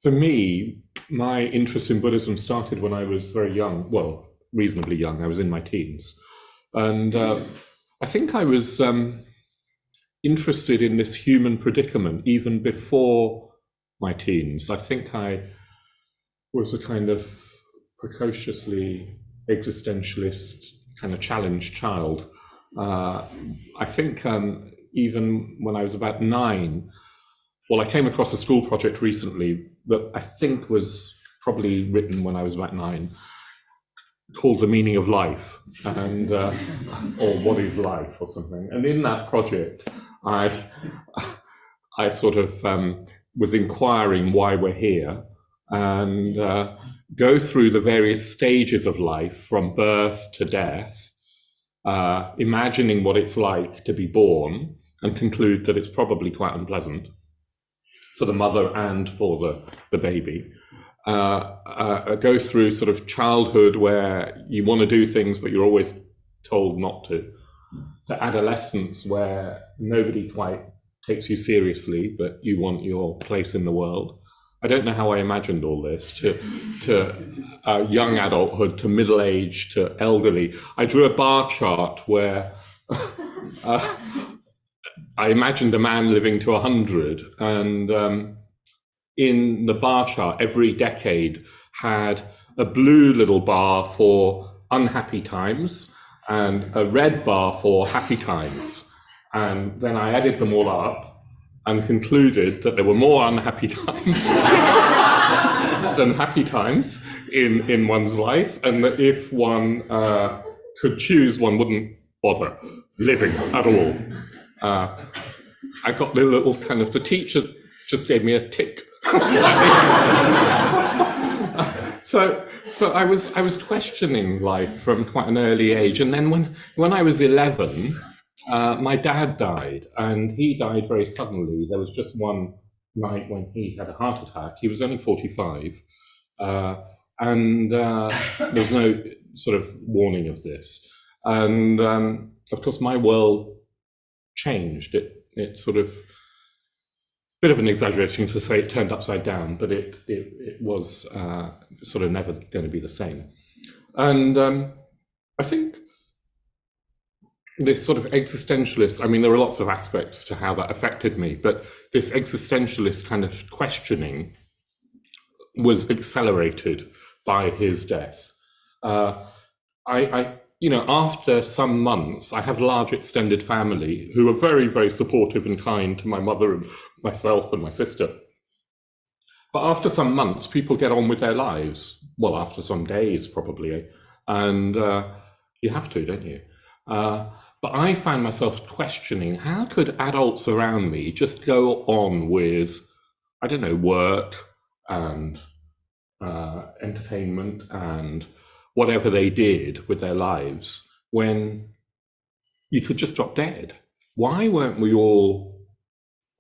For me, my interest in Buddhism started when I was very young, well, reasonably young. I was in my teens. And I think I was interested in this human predicament even before my teens. I think I was a kind of precociously existentialist, kind of challenged child. I think even when I was about 9, well, I came across a school project recently that I think was probably written when I was about 9, called The Meaning of Life, and or What is Life or something. And in that project, I sort of was inquiring why we're here, and go through the various stages of life from birth to death, imagining what it's like to be born, and conclude that it's probably quite unpleasant for the mother and for the baby. Go through sort of childhood where you want to do things but you're always told not to adolescence where nobody quite takes you seriously but you want your place in the world. I don't know how I imagined all this, to young adulthood, to middle age, to elderly. I drew a bar chart where I imagined a man living to 100, and in the bar chart, every decade had a blue little bar for unhappy times and a red bar for happy times. And then I added them all up and concluded that there were more unhappy times than happy times in one's life, and that if one could choose, one wouldn't bother living at all. I got the little kind of, the teacher just gave me a tick. So I was questioning life from quite an early age, and then when I was 11, my dad died, and he died very suddenly. There was just one night when he had a heart attack. He was only 45, and there was no sort of warning of this. And of course, my world changed. It sort of, bit of an exaggeration to say it turned upside down, but it was sort of never going to be the same. And I think this sort of existentialist, I mean, there are lots of aspects to how that affected me, but this existentialist kind of questioning was accelerated by his death. You know, after some months, I have a large extended family who are very, very supportive and kind to my mother and myself and my sister. But after some months, people get on with their lives. Well, after some days, probably. And you have to, don't you? But I found myself questioning, how could adults around me just go on with, I don't know, work and entertainment and whatever they did with their lives when you could just drop dead? Why weren't we all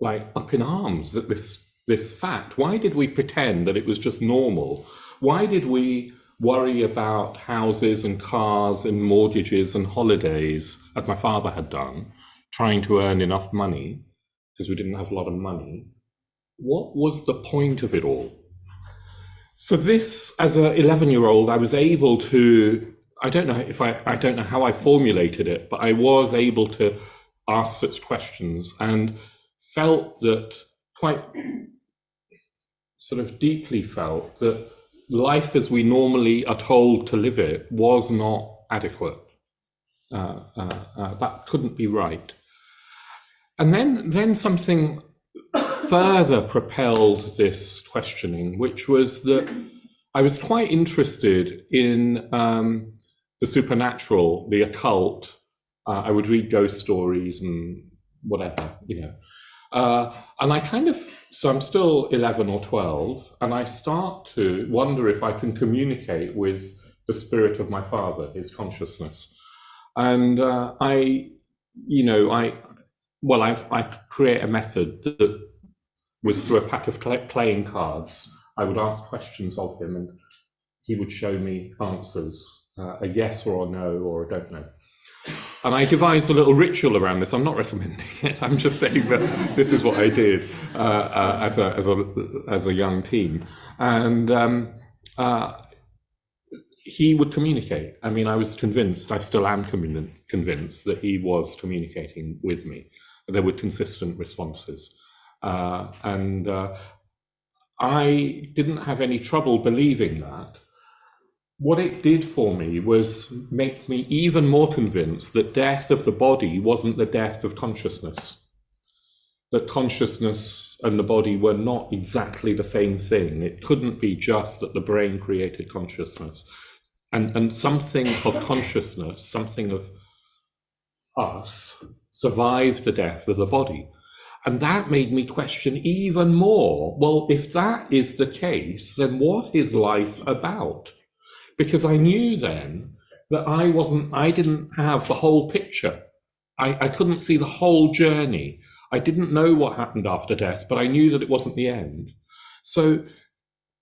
like up in arms at this fact? Why did we pretend that it was just normal? Why did we worry about houses and cars and mortgages and holidays, as my father had done, trying to earn enough money because we didn't have a lot of money? What was the point of it all? So this, as an 11-year-old, I was able to, I don't know how I formulated it, but I was able to ask such questions and felt that, quite sort of deeply felt that life as we normally are told to live it was not adequate. That couldn't be right. And then something further propelled this questioning, which was that I was quite interested in the supernatural, the occult. I would read ghost stories and whatever, you know. And I kind of, so I'm still 11 or 12, and I start to wonder if I can communicate with the spirit of my father, his consciousness. And I create a method that was through a pack of playing cards. I would ask questions of him, and he would show me answers, a yes or a no or a don't know. And I devised a little ritual around this. I'm not recommending it. I'm just saying that this is what I did as a young teen. And he would communicate. I mean, I was convinced, I still am convinced that he was communicating with me. There were consistent responses. And I didn't have any trouble believing that. What it did for me was make me even more convinced that death of the body wasn't the death of consciousness. That consciousness and the body were not exactly the same thing. It couldn't be just that the brain created consciousness. And something of consciousness, something of us, survived the death of the body. And that made me question even more, well, if that is the case, then what is life about? Because I knew then that I didn't have the whole picture. I couldn't see the whole journey. I didn't know what happened after death, but I knew that it wasn't the end. So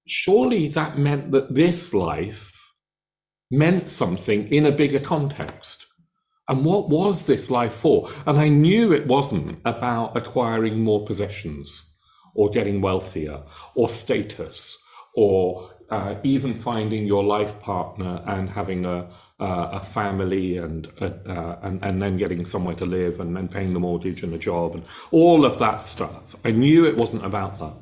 surely that meant that this life meant something in a bigger context. And what was this life for? And I knew it wasn't about acquiring more possessions or getting wealthier or status or even finding your life partner and having a family and then getting somewhere to live and then paying the mortgage and a job and all of that stuff. I knew it wasn't about that.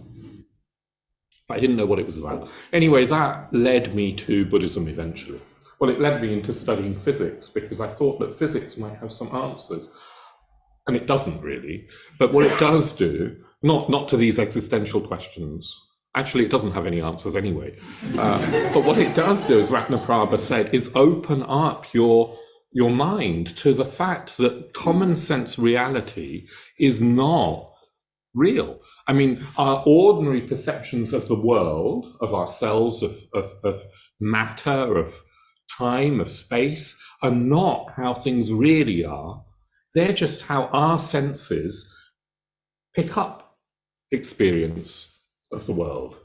But I didn't know what it was about. Anyway, that led me to Buddhism eventually. Well, it led me into studying physics because I thought that physics might have some answers. And it doesn't really. But what it does do, not to these existential questions, actually, it doesn't have any answers anyway. But what it does do, as Ratnaprabha said, is open up your mind to the fact that common sense reality is not real. I mean, our ordinary perceptions of the world, of ourselves, of matter, of time, of space, are not how things really are. They're just how our senses pick up experience of the world.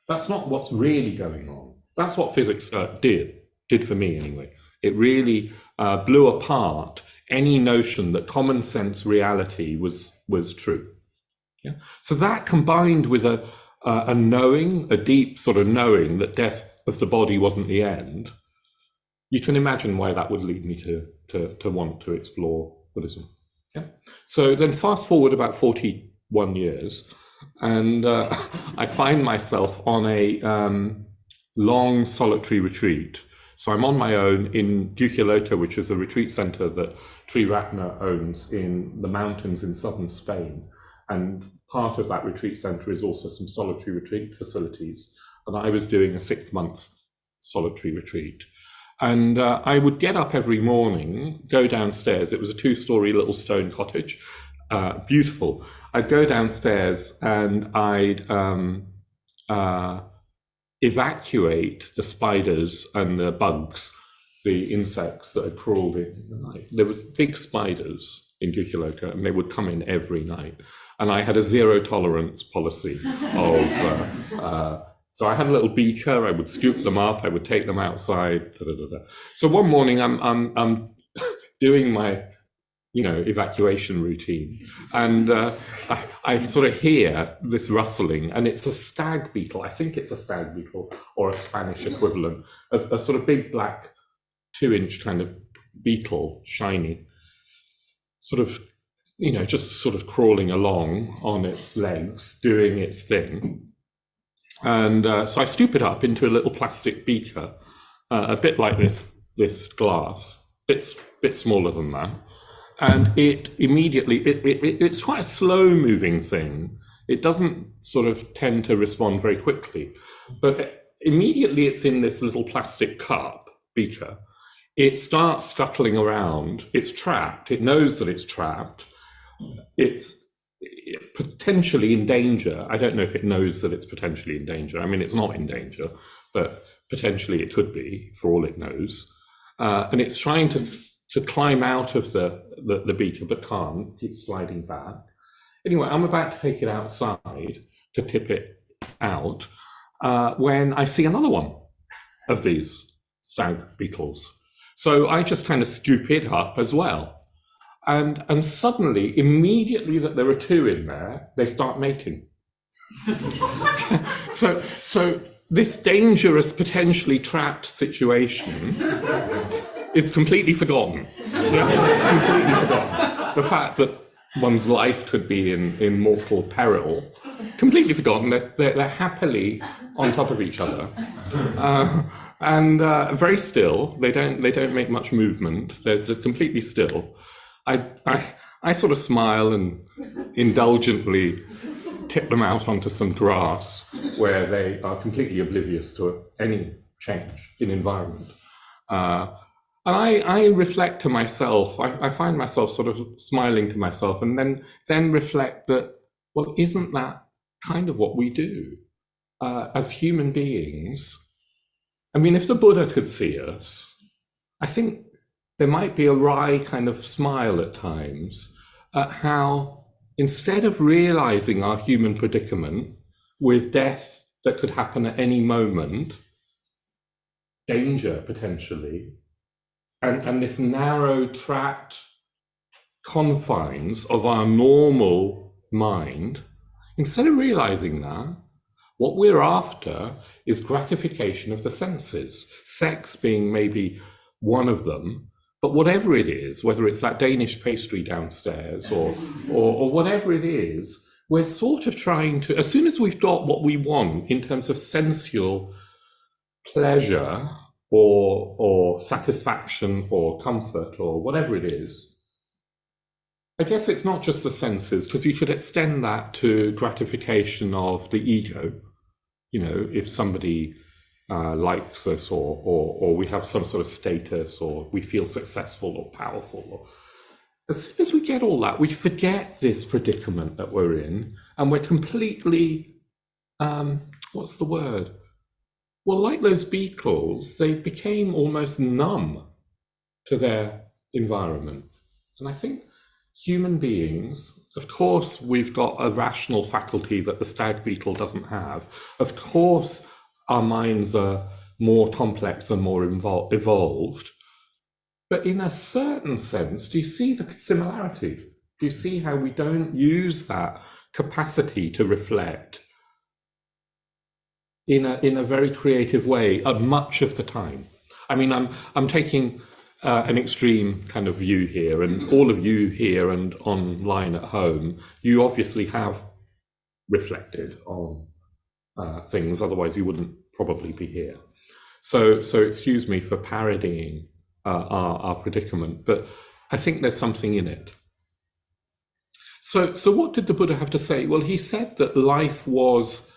That's not what's really going on. That's what physics did for me anyway. It really blew apart any notion that common sense reality was true. Yeah. So that combined with a knowing, a deep sort of knowing that death of the body wasn't the end, you can imagine why that would lead me to want to explore Buddhism. Yeah. So then fast forward about 41 years, and I find myself on a long solitary retreat. So I'm on my own in Dukkha, which is a retreat center that Sri Ratna owns in the mountains in southern Spain. And part of that retreat center is also some solitary retreat facilities. And I was doing a 6-month solitary retreat. And I would get up every morning, go downstairs. It was a 2-story little stone cottage, beautiful. I'd go downstairs and I'd evacuate the spiders and the bugs, the insects that had crawled in the night. There was big spiders in Dukkha, and they would come in every night. And I had a zero tolerance policy of so I had a little beaker. I would scoop them up. I would take them outside. So one morning, I'm doing my, evacuation routine, and I sort of hear this rustling, and it's a stag beetle. I think it's a stag beetle or a Spanish equivalent, a sort of big black 2-inch kind of beetle, shiny, sort of, just sort of crawling along on its legs, doing its thing. And so I scoop it up into a little plastic beaker, a bit like this glass, bit smaller than that. And it immediately, it's quite a slow-moving thing. It doesn't sort of tend to respond very quickly. But immediately it's in this little plastic cup, beaker. It starts scuttling around. It's trapped. It knows that it's trapped. It's potentially in danger. I don't know if it knows that it's potentially in danger. I mean, it's not in danger, but potentially it could be, for all it knows. And it's trying to climb out of the beaker, but can't, keeps sliding back. Anyway, I'm about to take it outside to tip it out when I see another one of these stag beetles. So I just kind of scoop it up as well. And suddenly, immediately that there are two in there, they start mating. So this dangerous, potentially trapped situation is completely forgotten. Completely forgotten. The fact that one's life could be in mortal peril, completely forgotten. They're happily on top of each other, and very still. They don't make much movement. They're completely still. I sort of smile and indulgently tip them out onto some grass where they are completely oblivious to any change in environment. And I reflect to myself, I find myself sort of smiling to myself, and then reflect that, well, isn't that kind of what we do as human beings? I mean, if the Buddha could see us, I think there might be a wry kind of smile at times at how, instead of realizing our human predicament with death that could happen at any moment, danger potentially, and this narrow trapped confines of our normal mind, instead of realizing that, what we're after is gratification of the senses, sex being maybe one of them. But whatever it is, whether it's that Danish pastry downstairs or whatever it is, we're sort of trying to, as soon as we've got what we want in terms of sensual pleasure or satisfaction or comfort or whatever it is, I guess it's not just the senses, because you could extend that to gratification of the ego. You know, if somebody likes us, or we have some sort of status, or we feel successful or powerful. Or, as soon as we get all that, we forget this predicament that we're in, and we're completely, what's the word? Well, like those beetles, they became almost numb to their environment. And I think human beings, of course, we've got a rational faculty that the stag beetle doesn't have. Of course, our minds are more complex and more evolved. But in a certain sense, do you see the similarity? Do you see how we don't use that capacity to reflect in a very creative way much of the time? I mean, I'm taking an extreme kind of view here, and all of you here and online at home, you obviously have reflected on things, otherwise you wouldn't probably be here. So excuse me for parodying our predicament, but I think there's something in it. So what did the Buddha have to say? Well, he said that life was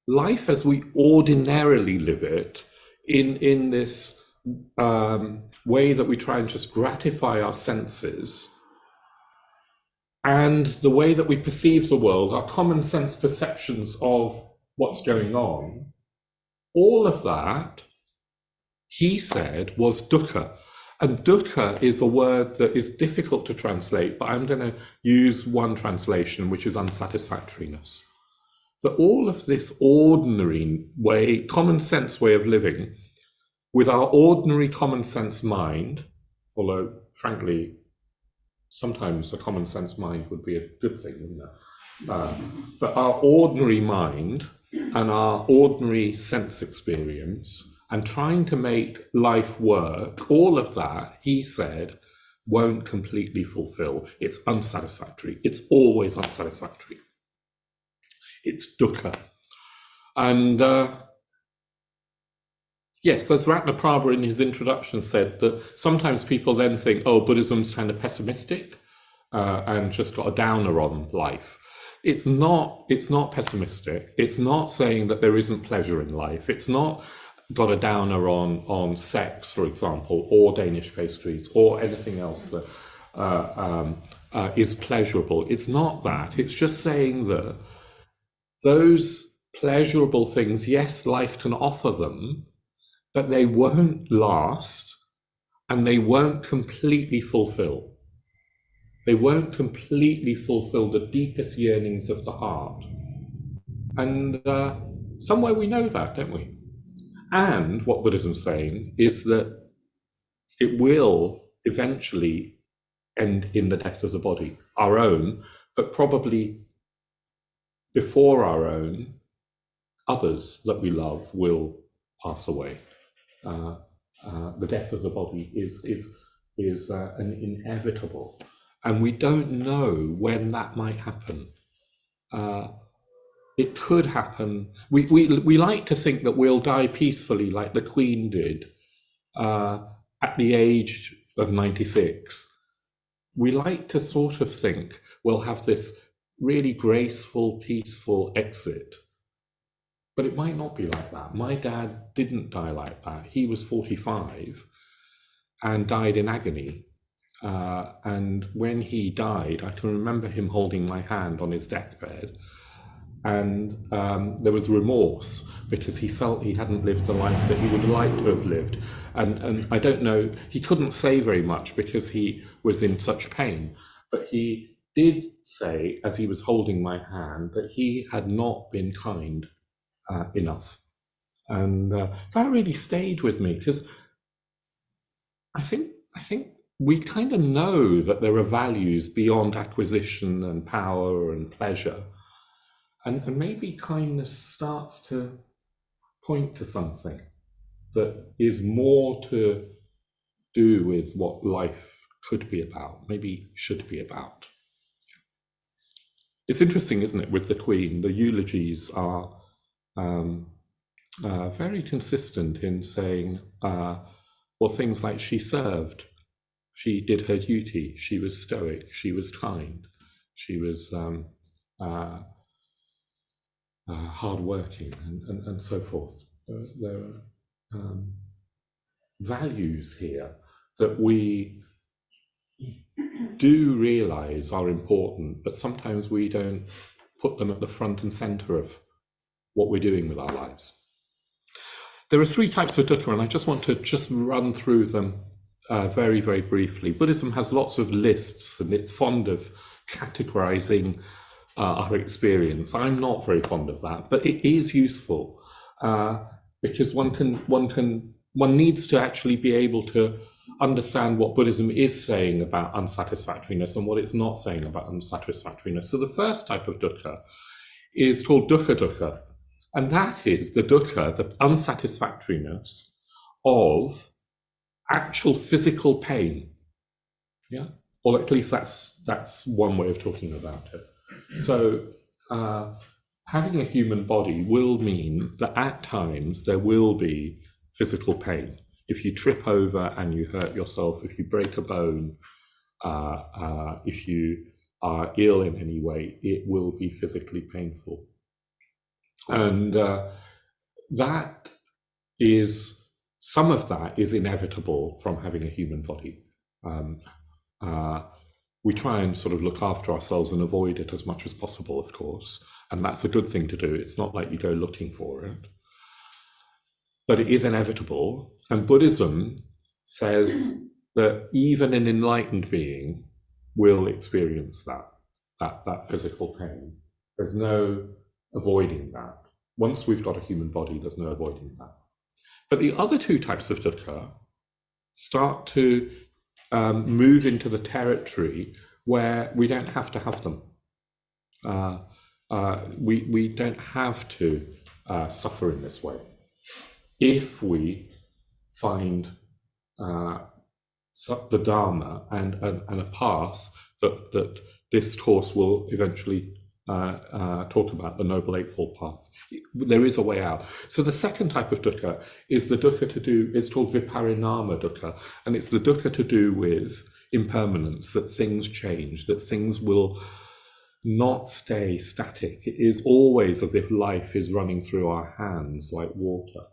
life as we ordinarily live it, in this way that we try and just gratify our senses, and the way that we perceive the world, our common sense perceptions of what's going on, all of that, he said, was dukkha. And dukkha is a word that is difficult to translate, but I'm going to use one translation, which is unsatisfactoriness. That all of this ordinary way, common sense way of living, with our ordinary common sense mind, although frankly, sometimes a common sense mind would be a good thing, wouldn't it? But our ordinary mind and our ordinary sense experience, and trying to make life work, all of that, he said, won't completely fulfill. It's unsatisfactory. It's always unsatisfactory. It's dukkha. And yes, as Ratnaprabha in his introduction said, that sometimes people then think, oh, Buddhism's kind of pessimistic and just got a downer on life. It's not pessimistic. It's not saying that there isn't pleasure in life. It's not got a downer on sex, for example, or Danish pastries, or anything else that is pleasurable. It's not that. It's just saying that those pleasurable things, yes, life can offer them, but they won't last, and they won't completely fulfill. They won't completely fulfill the deepest yearnings of the heart. And somewhere we know that, don't we? And what Buddhism's saying is that it will eventually end in the death of the body, our own, but probably before our own, others that we love will pass away. The death of the body is an inevitable, and we don't know when that might happen. It could happen. We like to think that we'll die peacefully, like the Queen did, at the age of 96. We like to sort of think we'll have this really graceful, peaceful exit. But it might not be like that. My dad didn't die like that. He was 45 and died in agony. And when he died, I can remember him holding my hand on his deathbed. And there was remorse because he felt he hadn't lived the life that he would like to have lived. And I don't know, he couldn't say very much because he was in such pain. But he did say, as he was holding my hand, that he had not been kind enough. And that really stayed with me, because I think we kind of know that there are values beyond acquisition and power and pleasure. And maybe kindness starts to point to something that is more to do with what life could be about, maybe should be about. It's interesting, isn't it, with the Queen, the eulogies are very consistent in saying, things like she served, she did her duty, she was stoic, she was kind, she was hardworking, and so forth. There are values here that we do realize are important, but sometimes we don't put them at the front and center of what we're doing with our lives. There are three types of dukkha, and I just want to run through them very, very briefly. Buddhism has lots of lists, and it's fond of categorizing our experience. I'm not very fond of that, but it is useful because one needs to actually be able to understand what Buddhism is saying about unsatisfactoriness and what it's not saying about unsatisfactoriness. So the first type of dukkha is called dukkha, and that is the dukkha, the unsatisfactoriness of actual physical pain. Yeah, or at least that's one way of talking about it. So having a human body will mean that at times there will be physical pain. If you trip over and you hurt yourself, if you break a bone, if you are ill in any way, it will be physically painful. And some of that is inevitable from having a human body. We try and sort of look after ourselves and avoid it as much as possible, of course, and that's a good thing to do. It's not like you go looking for it, but it is inevitable. And Buddhism says that even an enlightened being will experience that physical pain. There's no avoiding that. Once we've got a human body, there's no avoiding that. But the other two types of dukkha start to move into the territory where we don't have to have them. We don't have to suffer in this way if we find the Dharma and a path that this course will eventually talk about, the Noble Eightfold Path. There is a way out. So the second type of dukkha is the dukkha to do, it's called viparinama dukkha, and it's the dukkha to do with impermanence, that things change, that things will not stay static. It is always as if life is running through our hands like water.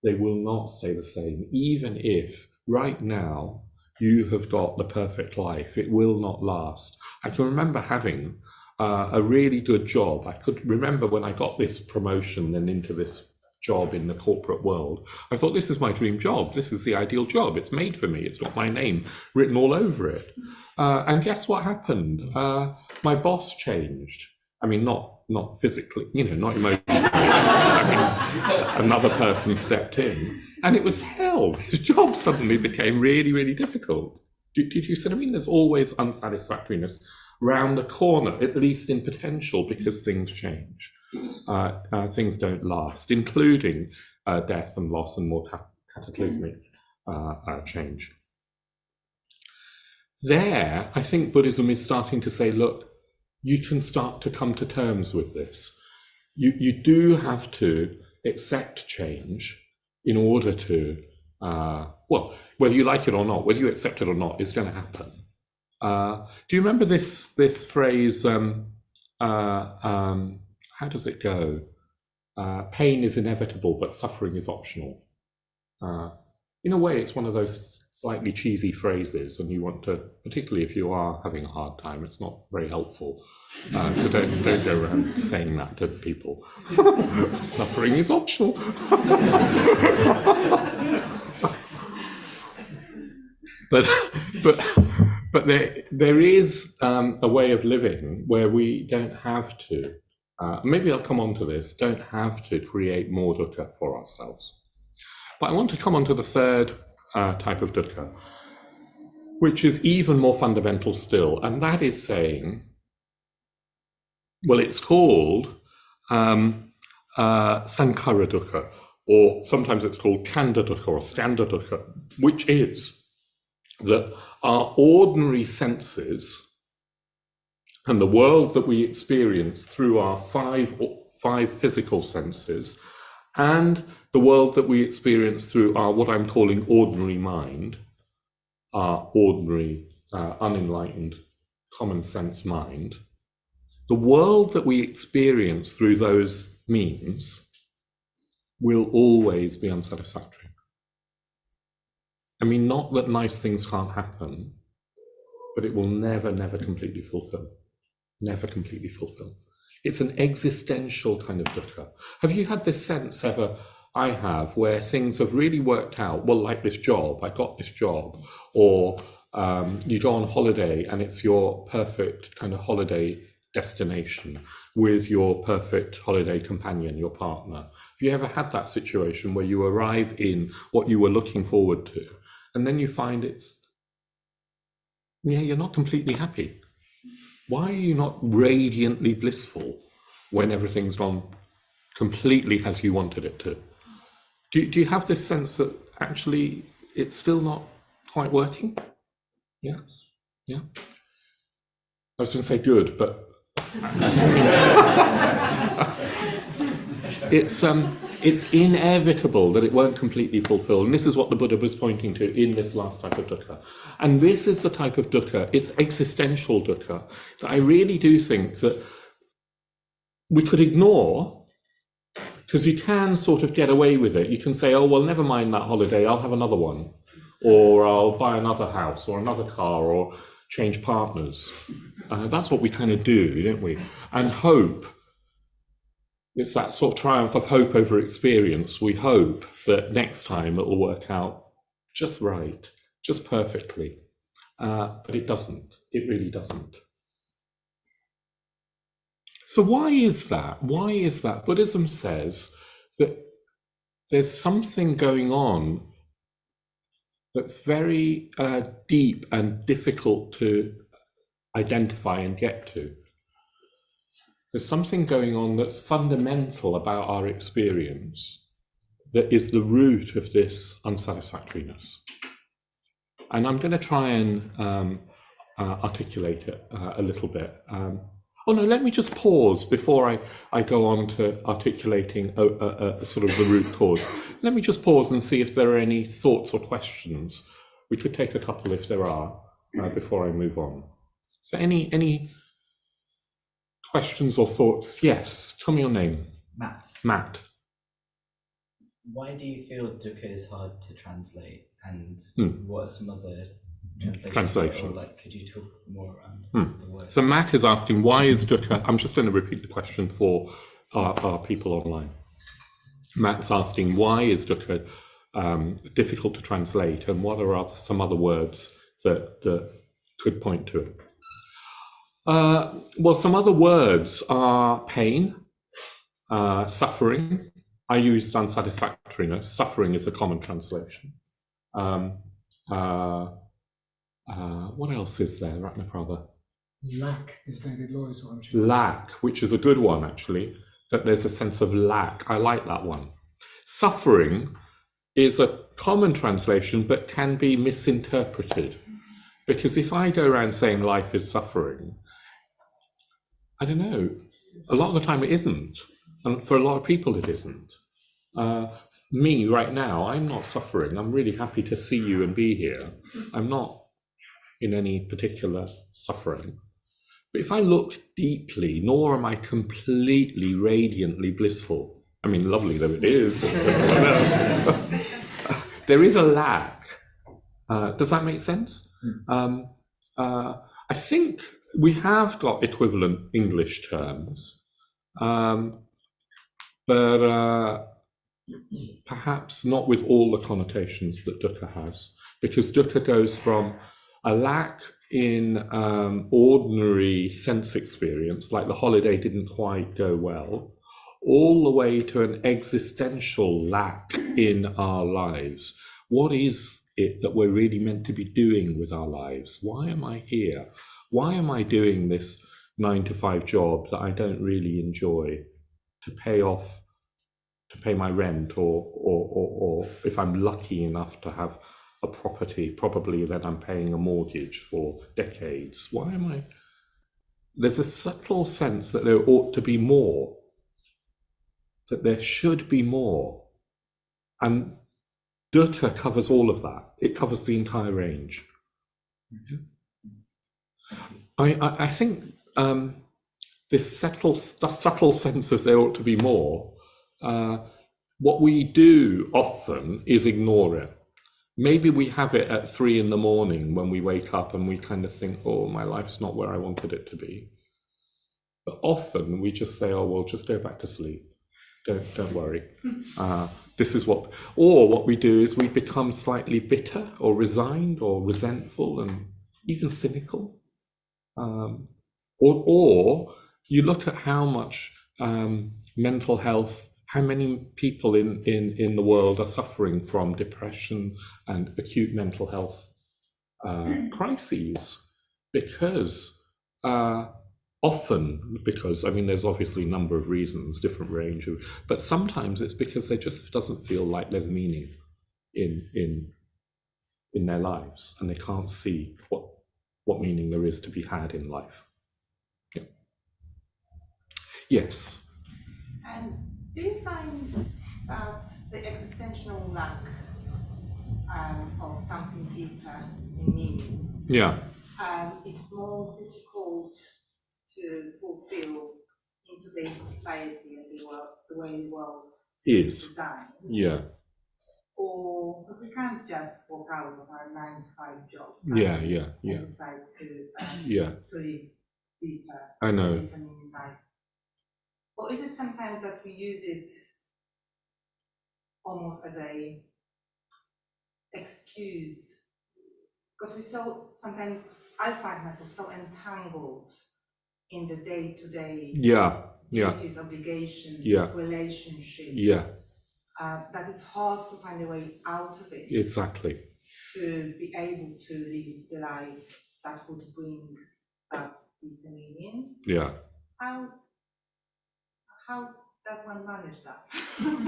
They will not stay the same. Even if right now you have got the perfect life, it will not last. I can remember having a really good job. I could remember when I got this promotion and into this job in the corporate world, I thought, this is my dream job. This is the ideal job. It's made for me. It's got my name written all over it. And guess what happened? My boss changed. I mean, not physically, not emotionally. I mean, another person stepped in, and it was hell. His job suddenly became really, really difficult. Did you see what I mean? There's always unsatisfactoriness round the corner, at least in potential, because things change. Things don't last, including death and loss and more cataclysmic change. There, I think Buddhism is starting to say, look, you can start to come to terms with this. You do have to accept change in order to, well, whether you like it or not, whether you accept it or not, it's going to happen. Do you remember this phrase, how does it go? Pain is inevitable, but suffering is optional. In a way, it's one of those slightly cheesy phrases, and you want to, particularly if you are having a hard time, it's not very helpful. So don't go around saying that to people. Suffering is optional. But there is a way of living where we don't have to. Maybe I'll come on to this. Don't have to create more dukkha for ourselves. But I want to come on to the third type of dukkha, which is even more fundamental still, and that is saying, well, it's called sankhara dukkha, or sometimes it's called khandha dukkha or skandha dukkha, which is that our ordinary senses and the world that we experience through our five physical senses, and the world that we experience through our, what I'm calling ordinary mind, our ordinary, unenlightened, common sense mind, the world that we experience through those means will always be unsatisfactory. I mean, not that nice things can't happen, but it will never completely fulfill. Never completely fulfill. It's an existential kind of dukkha. Have you had this sense ever? I have, where things have really worked out. Well, like this job, I got this job, or you go on holiday and it's your perfect kind of holiday destination with your perfect holiday companion, your partner. Have you ever had that situation where you arrive in what you were looking forward to, and then you find you're not completely happy? Why are you not radiantly blissful when everything's gone completely as you wanted it to? Do you have this sense that actually it's still not quite working? Yes. Yeah. I was going to say good, but it's inevitable that it won't completely fulfill. And this is what the Buddha was pointing to in this last type of dukkha. And this is the type of dukkha, it's existential dukkha, that I really do think that we could ignore, because you can sort of get away with it. You can say, oh, well, never mind that holiday, I'll have another one. Or I'll buy another house or another car or change partners. That's what we kind of do, don't we? And hope. It's that sort of triumph of hope over experience. We hope that next time it will work out just right, just perfectly. But it doesn't. It really doesn't. So why is that? Why is that? Buddhism says that there's something going on that's very deep and difficult to identify and get to. There's something going on that's fundamental about our experience that is the root of this unsatisfactoriness. And I'm going to try and articulate it a little bit. Oh no, let me just pause before I go on to articulating sort of the root cause. Let me just pause and see if there are any thoughts or questions. We could take a couple if there are before I move on. So any questions or thoughts? Yes, tell me your name. Matt. Why do you feel dukkha is hard to translate, and what are some other translations? Or could you talk more around the word? So Matt is asking, why is dukkha? I'm just going to repeat the question for our people online. Matt's asking, why is dukkha difficult to translate, and what are some other words that could point to it? Well, some other words are pain, suffering. I used unsatisfactoriness. Suffering is a common translation. What else is there, Ratnaprabha? Lack is David Lloyd's one. Lack, which is a good one, actually, that there's a sense of lack. I like that one. Suffering is a common translation, but can be misinterpreted. Because if I go around saying life is suffering, I don't know, a lot of the time it isn't. And for a lot of people it isn't. Me, right now, I'm not suffering. I'm really happy to see you and be here. I'm not in any particular suffering. But if I look deeply, nor am I completely, radiantly blissful. I mean, lovely though it is. There is a lack. Does that make sense? I think we have got equivalent English terms, but perhaps not with all the connotations that dukkha has, because dukkha goes from a lack in ordinary sense experience, like the holiday didn't quite go well, all the way to an existential lack in our lives. What is it that we're really meant to be doing with our lives? Why am I here? Why am I doing this 9-to-5 job that I don't really enjoy to pay my rent, or if I'm lucky enough to have a property, probably then I'm paying a mortgage for decades. Why am I? There's a subtle sense that there ought to be more, that there should be more. And dukkha covers all of that. It covers the entire range. I think this subtle sense of there ought to be more, what we do often is ignore it. Maybe we have it at 3 a.m. when we wake up and we kind of think, oh, my life's not where I wanted it to be. But often we just say, oh, well, just go back to sleep. Don't worry. This is what we do is we become slightly bitter or resigned or resentful and even cynical. Or you look at how much mental health, how many people in the world are suffering from depression and acute mental health crises, because often, because I mean, there's obviously a number of reasons, different range of, but sometimes it's because there just doesn't feel like there's meaning in their lives, and they can't see what meaning there is to be had in life. Yeah. Yes. Do you find that the existential lack of something deeper in meaning, yeah, is more difficult to fulfill in today's society and the way the world is designed? Yeah. Or because we can't just walk out of our 9-to-5 jobs and decide to live deeper. I know. Deeper in life. Or is it sometimes that we use it almost as a excuse? Because sometimes I find myself so entangled in the day-to-day duties, obligations, relationships, that it's hard to find a way out of it. Exactly. To be able to live the life that would bring that deeper meaning. Yeah. How does one manage that?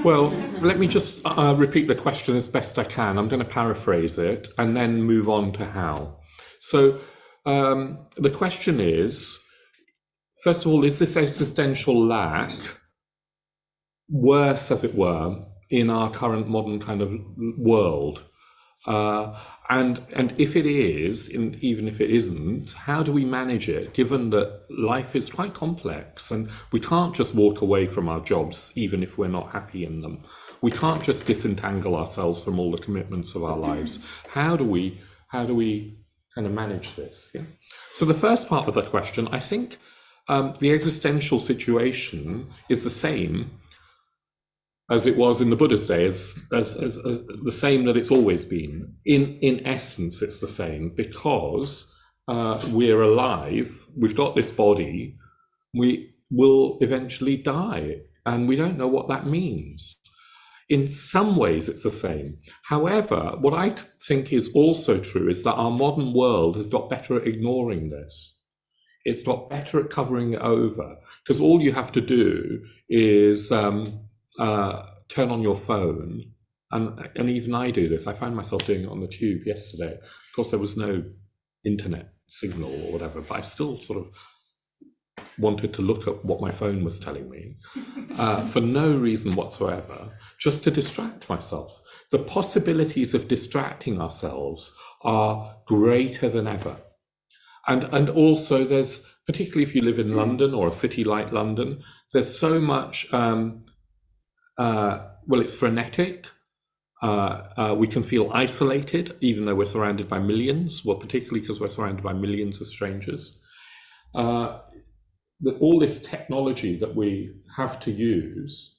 Well, let me just repeat the question as best I can. I'm going to paraphrase it and then move on to how. So the question is, first of all, is this existential lack worse, as it were, in our current modern kind of world? And if it is, even if it isn't, how do we manage it, given that life is quite complex and we can't just walk away from our jobs, even if we're not happy in them? We can't just disentangle ourselves from all the commitments of our lives. How do we kind of manage this? Yeah. So the first part of the question, I think the existential situation is the same as it was in the Buddha's day, as the same that it's always been. In essence, it's the same, because we're alive, we've got this body, we will eventually die, and we don't know what that means. In some ways, it's the same. However, what I think is also true is that our modern world has got better at ignoring this. It's got better at covering it over, because all you have to do is turn on your phone, and even I do this. I found myself doing it on the tube yesterday. Of course, there was no internet signal or whatever, but I still sort of wanted to look at what my phone was telling me for no reason whatsoever, just to distract myself. The possibilities of distracting ourselves are greater than ever. And also there's, particularly if you live in London or a city like London, there's so much, well, it's frenetic. We can feel isolated, even though we're surrounded by millions, well, particularly because we're surrounded by millions of strangers. All this technology that we have to use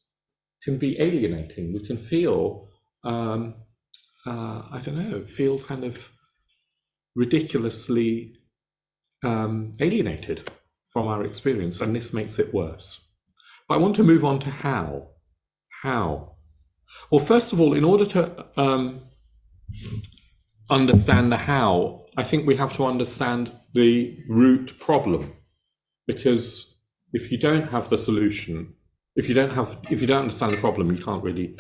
can be alienating. We can feel, I don't know, feel kind of ridiculously alienated from our experience, and this makes it worse. But I want to move on to how. How? Well, first of all, in order to understand the how, I think we have to understand the root problem. Because if you don't have the solution, if you don't understand the problem, you can't really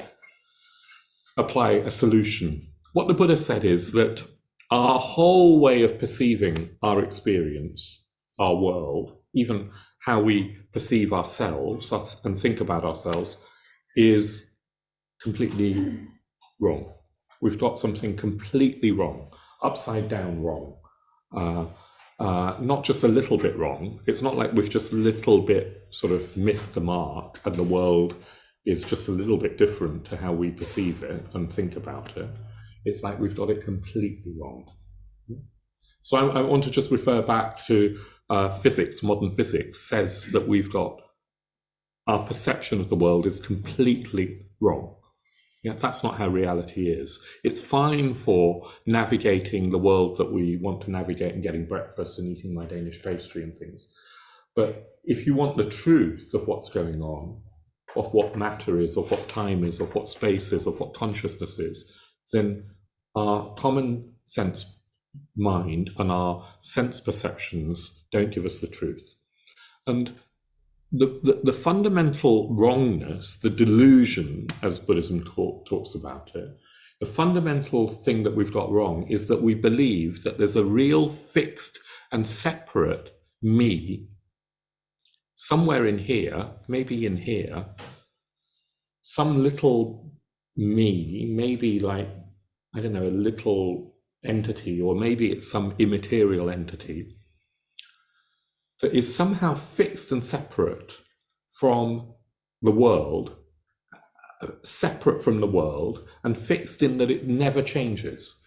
apply a solution. What the Buddha said is that our whole way of perceiving our experience, our world, even how we perceive ourselves and think about ourselves, is completely wrong. We've got something completely wrong, upside down wrong. Not just a little bit wrong. It's not like we've just a little bit sort of missed the mark and the world is just a little bit different to how we perceive it and think about it. It's like we've got it completely wrong. So I want to just refer back to physics. Modern physics says that we've got, our perception of the world is completely wrong. Yeah, that's not how reality is. It's fine for navigating the world that we want to navigate and getting breakfast and eating my Danish pastry and things. But if you want the truth of what's going on, of what matter is, of what time is, of what space is, of what consciousness is, then our common sense mind and our sense perceptions don't give us the truth. And the fundamental wrongness, the delusion, as Buddhism talks about it, the fundamental thing that we've got wrong is that we believe that there's a real fixed and separate me somewhere in here, maybe in here, some little me, maybe like, I don't know, a little entity, or maybe it's some immaterial entity that is somehow fixed and separate from the world, separate from the world, and fixed in that it never changes.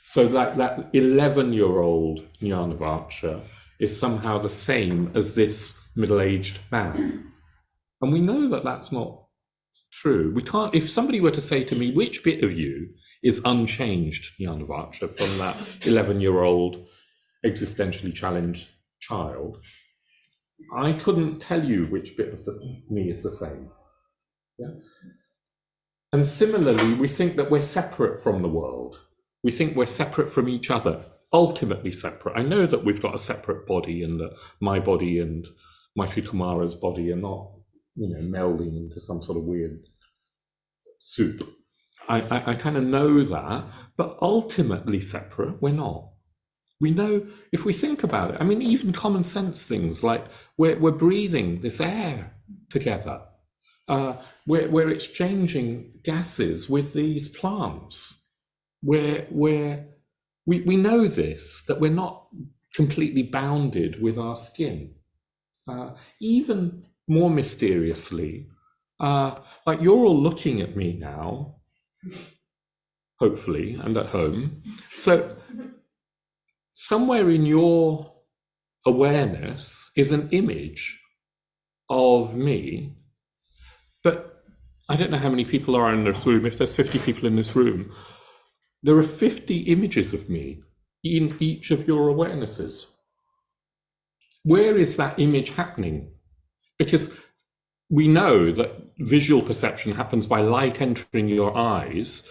So that 11-year-old Jnanavaca is somehow the same as this middle-aged man. And we know that that's not true. We can't, if somebody were to say to me, which bit of you is unchanged Jnanavaca from that 11-year-old existentially challenged child, I couldn't tell you which bit of me is the same. Yeah? And similarly, we think that we're separate from the world. We think we're separate from each other, ultimately separate. I know that we've got a separate body, and that my body and Maitri Kumara's body are not, melding into some sort of weird soup. I kind of know that, but ultimately separate, we're not. We know, if we think about it, I mean, even common sense things like we're breathing this air together. We're exchanging gases with these plants. We know this, that we're not completely bounded with our skin. Even more mysteriously, like you're all looking at me now, hopefully, and at home. So somewhere in your awareness is an image of me, but I don't know how many people are in this room. If there's 50 people in this room, there are 50 images of me in each of your awarenesses. Where is that image happening? Because we know that visual perception happens by light entering your eyes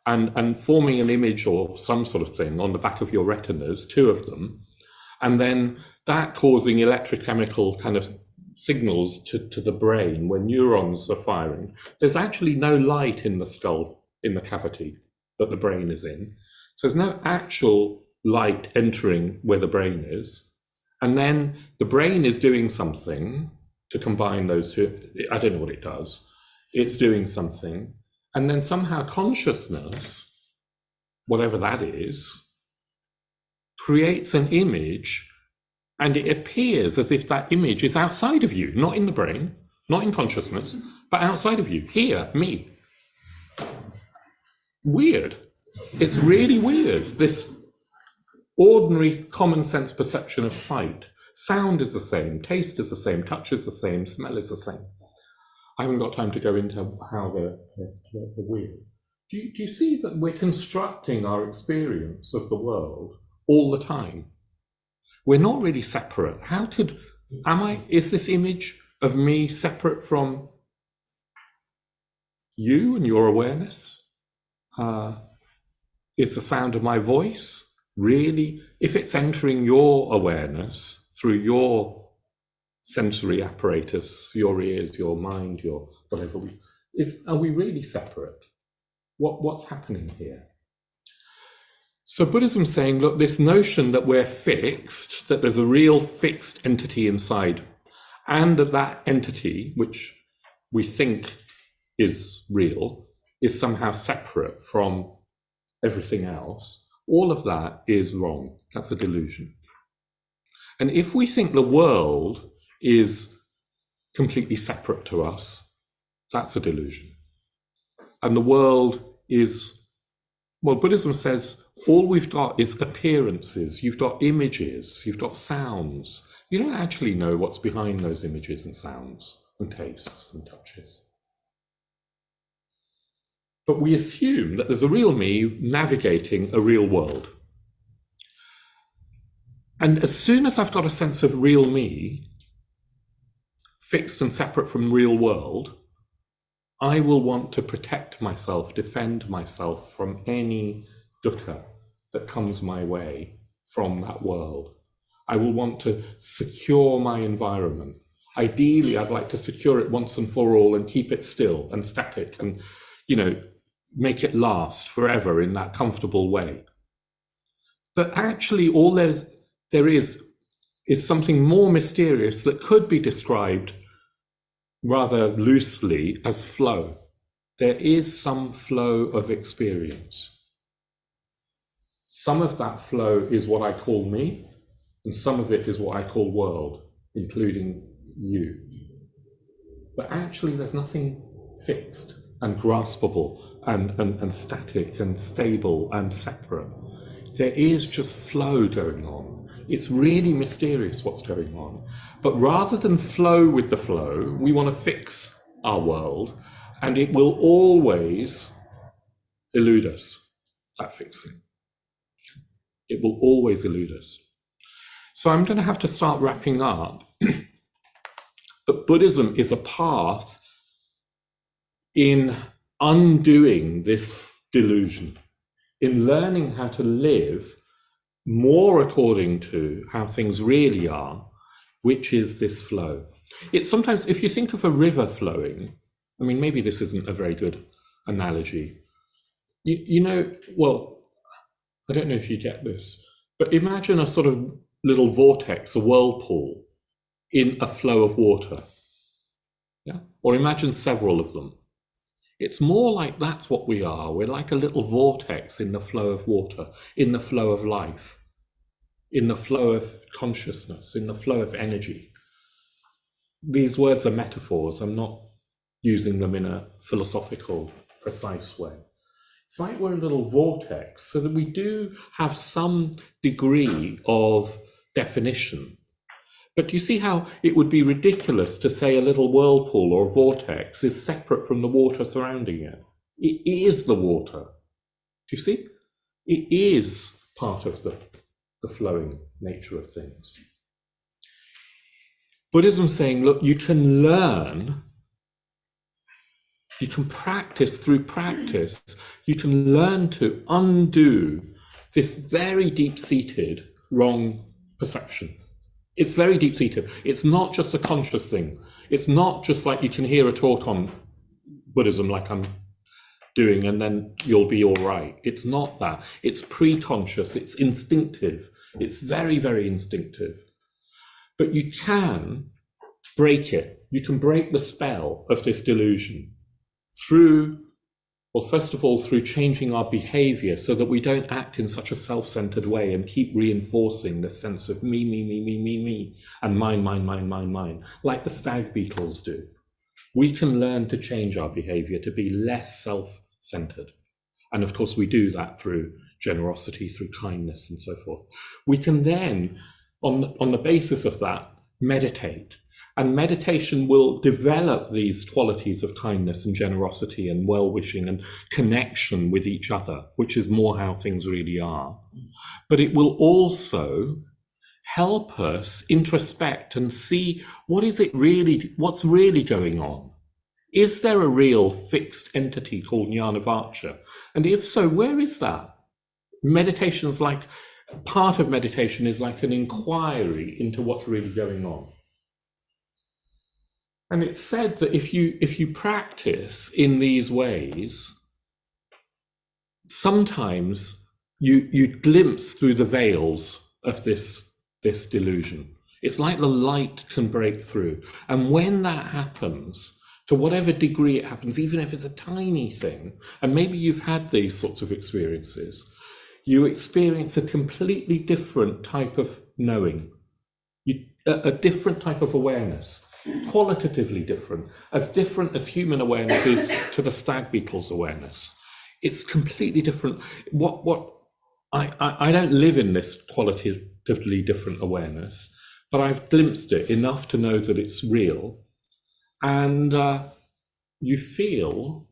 and forming an image or some sort of thing on the back of your retinas, 2 of them, and then that causing electrochemical kind of signals to the brain where neurons are firing. There's actually no light in the skull, in the cavity that the brain is in. So there's no actual light entering where the brain is. And then the brain is doing something to combine those 2. I don't know what it does. It's doing something. And then somehow consciousness, whatever that is, creates an image, and it appears as if that image is outside of you, not in the brain, not in consciousness, but outside of you, here, me. Weird. It's really weird, this ordinary common sense perception of sight. Sound is the same, taste is the same, touch is the same, smell is the same. I haven't got time to go into how they're weird. Do you see that we're constructing our experience of the world all the time? We're not really separate. Is this image of me separate from you and your awareness? Is the sound of my voice really, if it's entering your awareness through your sensory apparatus, your ears, your mind, your whatever, are we really separate? What's happening here? So Buddhism's saying, look, this notion that we're fixed, that there's a real fixed entity inside, and that entity, which we think is real, is somehow separate from everything else, all of that is wrong. That's a delusion. And if we think the world is completely separate to us, that's a delusion. And the world is, well, Buddhism says all we've got is appearances. You've got images, you've got sounds. You don't actually know what's behind those images and sounds and tastes and touches. But we assume that there's a real me navigating a real world. And as soon as I've got a sense of real me, fixed and separate from real world, I will want to protect myself, defend myself from any dukkha that comes my way from that world. I will want to secure my environment. Ideally, I'd like to secure it once and for all and keep it still and static and, make it last forever in that comfortable way. But actually, all there is something more mysterious that could be described rather loosely as flow. There is some flow of experience. Some of that flow is what I call me, and some of it is what I call world, including you. But actually, there's nothing fixed and graspable and static and stable and separate. There is just flow going on. It's really mysterious what's going on. But rather than flow with the flow, we want to fix our world, and it will always elude us, that fixing. It will always elude us. So I'm going to have to start wrapping up. But Buddhism is a path in undoing this delusion, in learning how to live more according to how things really are, which is this flow. It's sometimes, if you think of a river flowing, I mean, maybe this isn't a very good analogy. Well, I don't know if you get this, but imagine a sort of little vortex, a whirlpool in a flow of water. Yeah? Or imagine several of them. It's more like that's what we are. We're like a little vortex in the flow of water, in the flow of life, in the flow of consciousness, in the flow of energy. These words are metaphors. I'm not using them in a philosophical, precise way. It's like we're a little vortex, so that we do have some degree of definition. But you see how it would be ridiculous to say a little whirlpool or vortex is separate from the water surrounding it. It is the water. Do you see? It is part of the flowing nature of things. Buddhism saying, look, you can learn You can practice through practice. You can learn to undo this very deep-seated wrong perception. It's very deep-seated. It's not just a conscious thing. It's not just like you can hear a talk on Buddhism like I'm doing and then you'll be all right. It's not that. It's pre-conscious. It's instinctive. It's very, very instinctive. But you can break it. You can break the spell of this delusion through, well, first of all, through changing our behavior so that we don't act in such a self-centered way and keep reinforcing the sense of me, and mine, like the stag beetles do. We can learn to change our behavior to be less self-centered. And of course, we do that through generosity, through kindness, and so forth. We can then, on the basis of that, meditate. And meditation will develop these qualities of kindness and generosity and well-wishing and connection with each other, which is more how things really are. But it will also help us introspect and see what's really going on. Is there a real fixed entity called Jnanavaca? And if so, where is that? Part of meditation is like an inquiry into what's really going on. And it's said that if you practice in these ways, sometimes you glimpse through the veils of this delusion. It's like the light can break through. And when that happens, to whatever degree it happens, even if it's a tiny thing, and maybe you've had these sorts of experiences, you experience a completely different type of knowing, a different type of awareness. Qualitatively different as human awareness is to the stag beetle's awareness. It's completely different. I don't live in this qualitatively different awareness, but I've glimpsed it enough to know that it's real. And you feel,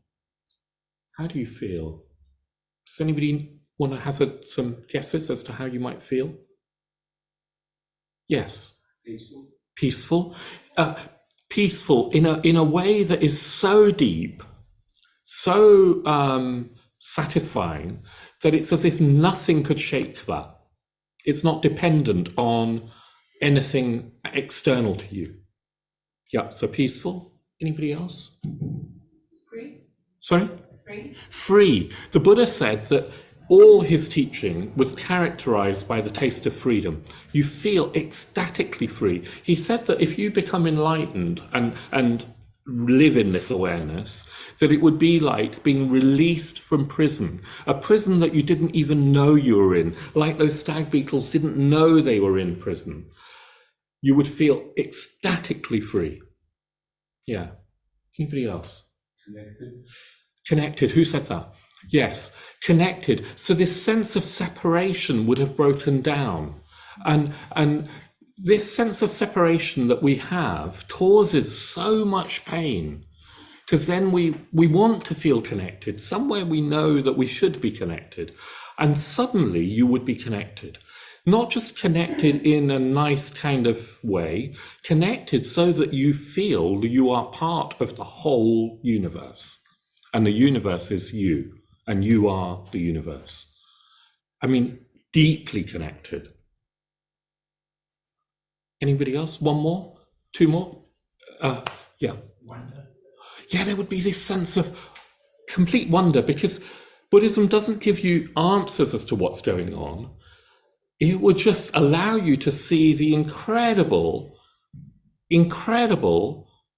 how do you feel? Does anybody want to hazard some guesses as to how you might feel? Yes. Peaceful. Peaceful in a way that is so deep, so satisfying, that it's as if nothing could shake that. It's not dependent on anything external to you. Yeah, so peaceful. Anybody else? Free. Sorry? Free. Free. The Buddha said that all his teaching was characterized by the taste of freedom. You feel ecstatically free. He said that if you become enlightened and live in this awareness, that it would be like being released from prison, a prison that you didn't even know you were in, like those stag beetles didn't know they were in prison. You would feel ecstatically free. Yeah. Anybody else? Connected. Who said that? Yes, connected. So this sense of separation would have broken down. And this sense of separation that we have causes so much pain, because then we want to feel connected. Somewhere we know that we should be connected. And suddenly you would be connected. Not just connected in a nice kind of way, connected so that you feel you are part of the whole universe. And the universe is you. And you are the universe. I mean, deeply connected. Anybody else? One more? Two more? Yeah. Wonder. Yeah, there would be this sense of complete wonder, because Buddhism doesn't give you answers as to what's going on. It would just allow you to see the incredible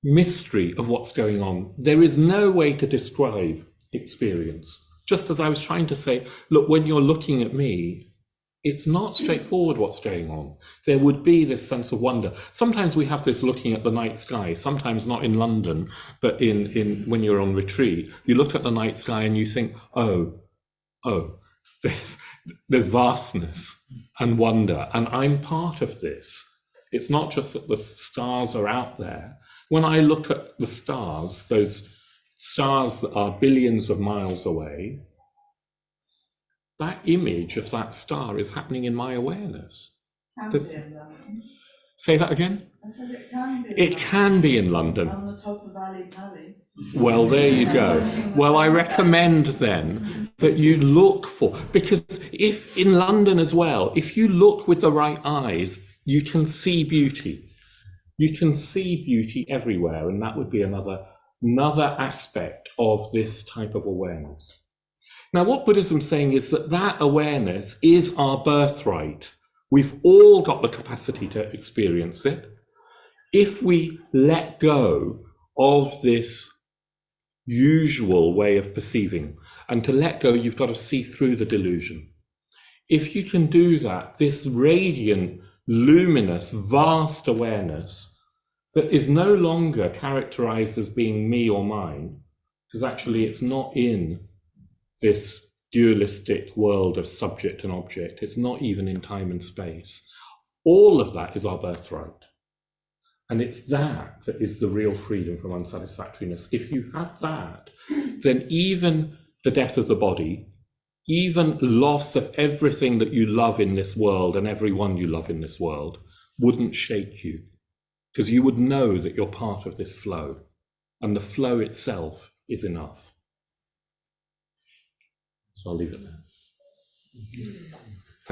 mystery of what's going on. There is no way to describe experience. Just as I was trying to say, look, when you're looking at me, it's not straightforward what's going on. There would be this sense of wonder. Sometimes we have this looking at the night sky, sometimes not in London, but in when you're on retreat. You look at the night sky and you think, oh, there's vastness and wonder, and I'm part of this. It's not just that the stars are out there. When I look at the stars, those stars that are billions of miles away, that image of that star is happening in my awareness. Say that again? I said it can be. It can be in London. On the top of Ali Pali. Well, there you go. Well, I recommend then that you look for, because if in London as well, if you look with the right eyes, you can see beauty. You can see beauty everywhere, and that would be another aspect of this type of awareness. Now, what Buddhism's saying is that awareness is our birthright. We've all got the capacity to experience it. If we let go of this usual way of perceiving, and to let go, you've got to see through the delusion. If you can do that, this radiant, luminous, vast awareness that is no longer characterized as being me or mine, because actually it's not in this dualistic world of subject and object. It's not even in time and space. All of that is our birthright. And it's that is the real freedom from unsatisfactoriness. If you have that, then even the death of the body, even loss of everything that you love in this world and everyone you love in this world wouldn't shake you, because you would know that you're part of this flow, and the flow itself is enough. So I'll leave it there.